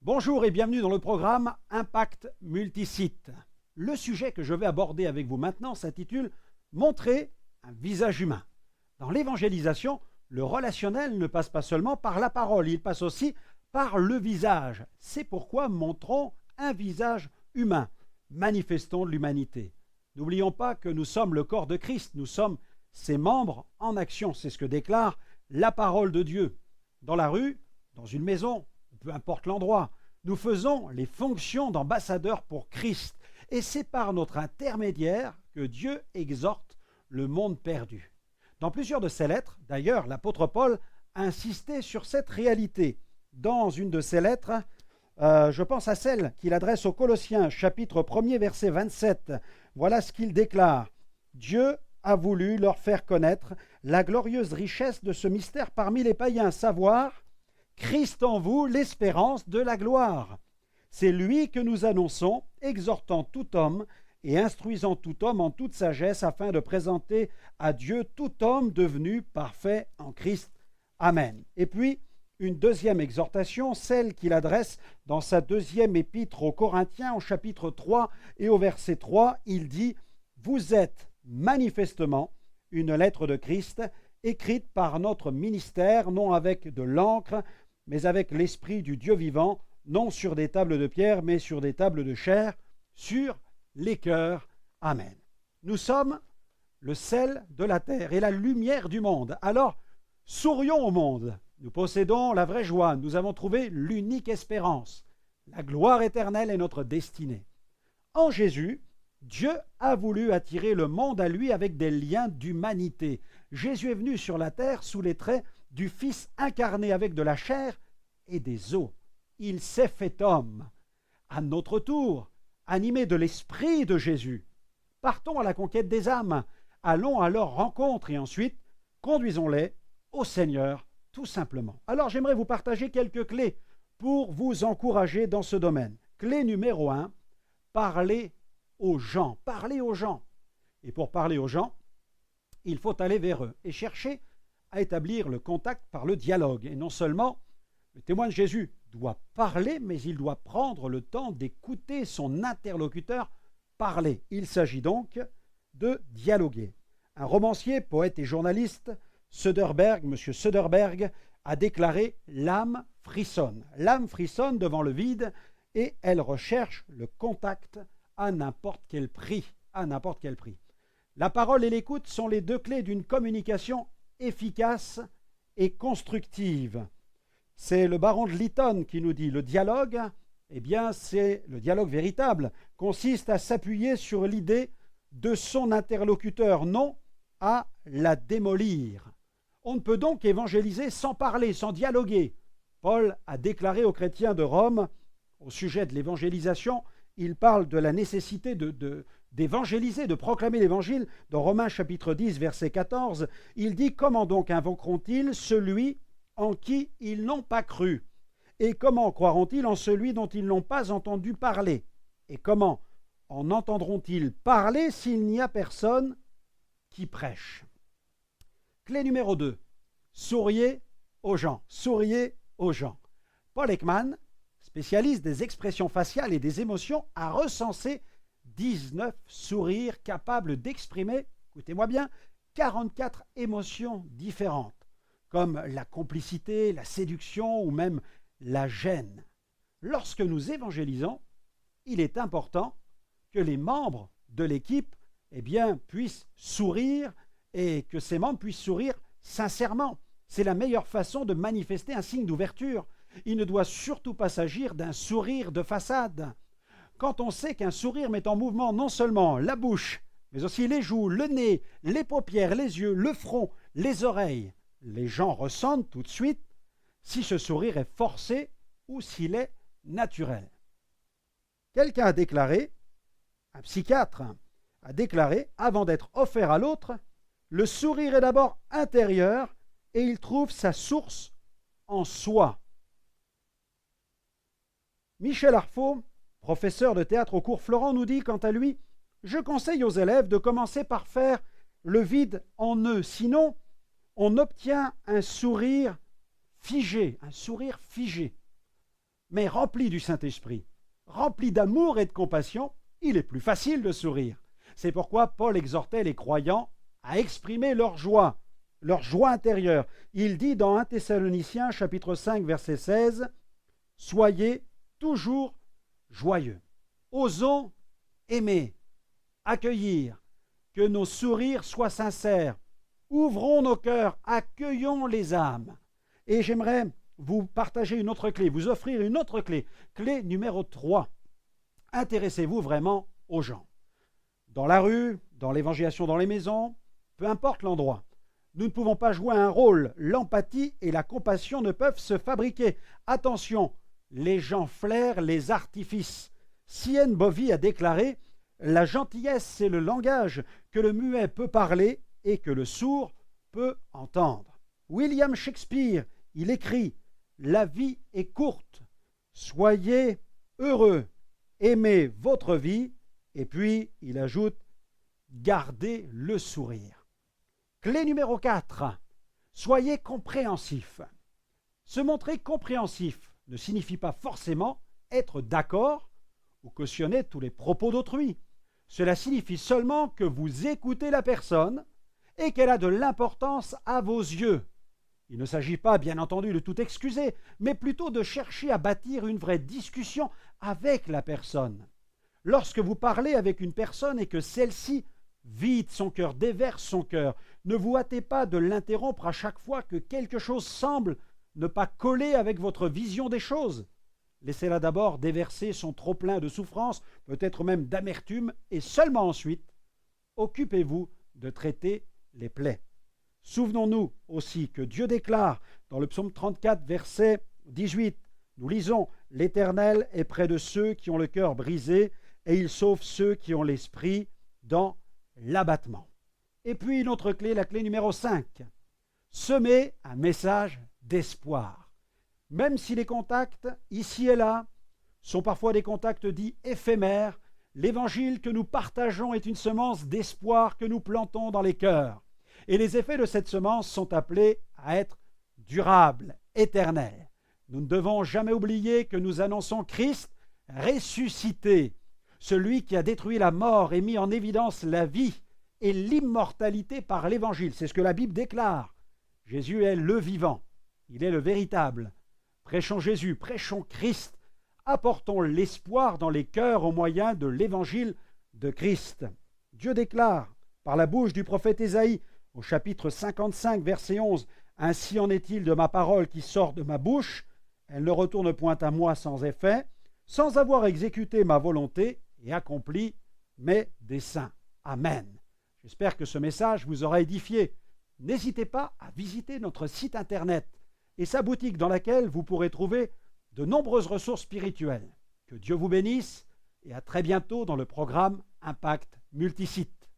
Bonjour et bienvenue dans le programme Impact Multisite. Le sujet que je vais aborder avec vous maintenant s'intitule « Montrer un visage humain ». Dans l'évangélisation, le relationnel ne passe pas seulement par la parole, il passe aussi par le visage. C'est pourquoi montrons un visage humain, manifestons de l'humanité. N'oublions pas que nous sommes le corps de Christ, nous sommes ses membres en action. C'est ce que déclare la parole de Dieu. Dans la rue, dans une maison, peu importe l'endroit, nous faisons les fonctions d'ambassadeurs pour Christ. Et c'est par notre intermédiaire que Dieu exhorte le monde perdu. Dans plusieurs de ses lettres, d'ailleurs, l'apôtre Paul a insisté sur cette réalité. Dans une de ses lettres, je pense à celle qu'il adresse aux Colossiens, chapitre 1er, verset 27. Voilà ce qu'il déclare. « Dieu a voulu leur faire connaître la glorieuse richesse de ce mystère parmi les païens, savoir Christ en vous, l'espérance de la gloire. C'est lui que nous annonçons, exhortant tout homme et instruisant tout homme en toute sagesse, afin de présenter à Dieu tout homme devenu parfait en Christ. Amen. » Et puis, une deuxième exhortation, celle qu'il adresse dans sa deuxième épître aux Corinthiens, au chapitre 3 et au verset 3, il dit « Vous êtes manifestement une lettre de Christ, écrite par notre ministère, non avec de l'encre, mais avec l'Esprit du Dieu vivant, non sur des tables de pierre, mais sur des tables de chair, sur les cœurs. Amen. » Nous sommes le sel de la terre et la lumière du monde. Alors, sourions au monde. Nous possédons la vraie joie. Nous avons trouvé l'unique espérance. La gloire éternelle est notre destinée. En Jésus, Dieu a voulu attirer le monde à lui avec des liens d'humanité. Jésus est venu sur la terre sous les traits du Fils incarné avec de la chair et des os. Il s'est fait homme. À notre tour, animés de l'Esprit de Jésus, partons à la conquête des âmes, allons à leur rencontre et ensuite conduisons-les au Seigneur tout simplement. Alors j'aimerais vous partager quelques clés pour vous encourager dans ce domaine. Clé numéro 1, parler aux gens. Parler aux gens. Et pour parler aux gens, il faut aller vers eux et chercher à établir le contact par le dialogue. Et non seulement le témoin de Jésus doit parler, mais il doit prendre le temps d'écouter son interlocuteur parler. Il s'agit donc de dialoguer. Un romancier, poète et journaliste, M. Söderberg, a déclaré « L'âme frissonne ». L'âme frissonne devant le vide et elle recherche le contact à n'importe quel prix. La parole et l'écoute sont les deux clés d'une communication efficace et constructive. C'est le baron de Lytton qui nous dit le dialogue, eh bien c'est le dialogue véritable, consiste à s'appuyer sur l'idée de son interlocuteur, non à la démolir. On ne peut donc évangéliser sans parler, sans dialoguer. Paul a déclaré aux chrétiens de Rome, au sujet de l'évangélisation, il parle de la nécessité d'évangéliser, de proclamer l'évangile. Dans Romains chapitre 10, verset 14, il dit « Comment donc invoqueront-ils celui en qui ils n'ont pas cru? Et comment croiront-ils en celui dont ils n'ont pas entendu parler? Et comment en entendront-ils parler s'il n'y a personne qui prêche ?» Clé numéro 2, souriez aux gens. Souriez aux gens. Paul Ekman, spécialiste des expressions faciales et des émotions, a recensé 19 sourires capables d'exprimer, écoutez-moi bien, 44 émotions différentes, comme la complicité, la séduction ou même la gêne. Lorsque nous évangélisons, il est important que les membres de l'équipe puissent sourire et que ces membres puissent sourire sincèrement. C'est la meilleure façon de manifester un signe d'ouverture. Il ne doit surtout pas s'agir d'un sourire de façade. Quand on sait qu'un sourire met en mouvement non seulement la bouche, mais aussi les joues, le nez, les paupières, les yeux, le front, les oreilles, les gens ressentent tout de suite si ce sourire est forcé ou s'il est naturel. Quelqu'un a déclaré, un psychiatre a déclaré, avant d'être offert à l'autre, le sourire est d'abord intérieur et il trouve sa source en soi. Michel Arfaud, professeur de théâtre au cours Florent, nous dit quant à lui « Je conseille aux élèves de commencer par faire le vide en eux, sinon on obtient un sourire figé, Mais rempli du Saint-Esprit, rempli d'amour et de compassion, il est plus facile de sourire. C'est pourquoi Paul exhortait les croyants à exprimer leur joie intérieure. Il dit dans 1 Thessaloniciens chapitre 5 verset 16, « Soyez toujours joyeux. Osons aimer, accueillir, que nos sourires soient sincères. Ouvrons nos cœurs, accueillons les âmes. » Et j'aimerais vous partager une autre clé, vous offrir une autre clé. Clé numéro 3. Intéressez-vous vraiment aux gens. Dans la rue, dans l'évangélisation dans les maisons, peu importe l'endroit. Nous ne pouvons pas jouer un rôle. L'empathie et la compassion ne peuvent se fabriquer. Attention, les gens flairent les artifices. C.N. Bovy a déclaré « La gentillesse, c'est le langage que le muet peut parler et que le sourd peut entendre. » William Shakespeare, il écrit « La vie est courte. Soyez heureux. Aimez votre vie. » Et puis, il ajoute « Gardez le sourire. » Clé numéro 4. Soyez compréhensif. Se montrer compréhensif ne signifie pas forcément être d'accord ou cautionner tous les propos d'autrui. Cela signifie seulement que vous écoutez la personne et qu'elle a de l'importance à vos yeux. Il ne s'agit pas, bien entendu, de tout excuser, mais plutôt de chercher à bâtir une vraie discussion avec la personne. Lorsque vous parlez avec une personne et que celle-ci vide son cœur, déverse son cœur, ne vous hâtez pas de l'interrompre à chaque fois que quelque chose semble ne pas coller avec votre vision des choses. Laissez-la d'abord déverser son trop-plein de souffrance, peut-être même d'amertume, et seulement ensuite, occupez-vous de traiter les plaies. Souvenons-nous aussi que Dieu déclare dans le psaume 34, verset 18, nous lisons « L'Éternel est près de ceux qui ont le cœur brisé, et il sauve ceux qui ont l'esprit dans l'abattement. » Et puis une autre clé, la clé numéro 5. Semer un message d'espoir. Même si les contacts, ici et là, sont parfois des contacts dits éphémères, l'évangile que nous partageons est une semence d'espoir que nous plantons dans les cœurs. Et les effets de cette semence sont appelés à être durables, éternels. Nous ne devons jamais oublier que nous annonçons Christ ressuscité, celui qui a détruit la mort et mis en évidence la vie et l'immortalité par l'évangile. C'est ce que la Bible déclare. Jésus est le vivant, il est le véritable. Prêchons Jésus, prêchons Christ, apportons l'espoir dans les cœurs au moyen de l'évangile de Christ. Dieu déclare par la bouche du prophète Ésaïe au chapitre 55, verset 11, « Ainsi en est-il de ma parole qui sort de ma bouche, elle ne retourne point à moi sans effet, sans avoir exécuté ma volonté et accompli mes desseins. » Amen. J'espère que ce message vous aura édifié. N'hésitez pas à visiter notre site internet et sa boutique dans laquelle vous pourrez trouver de nombreuses ressources spirituelles. Que Dieu vous bénisse et à très bientôt dans le programme Impact Multisite.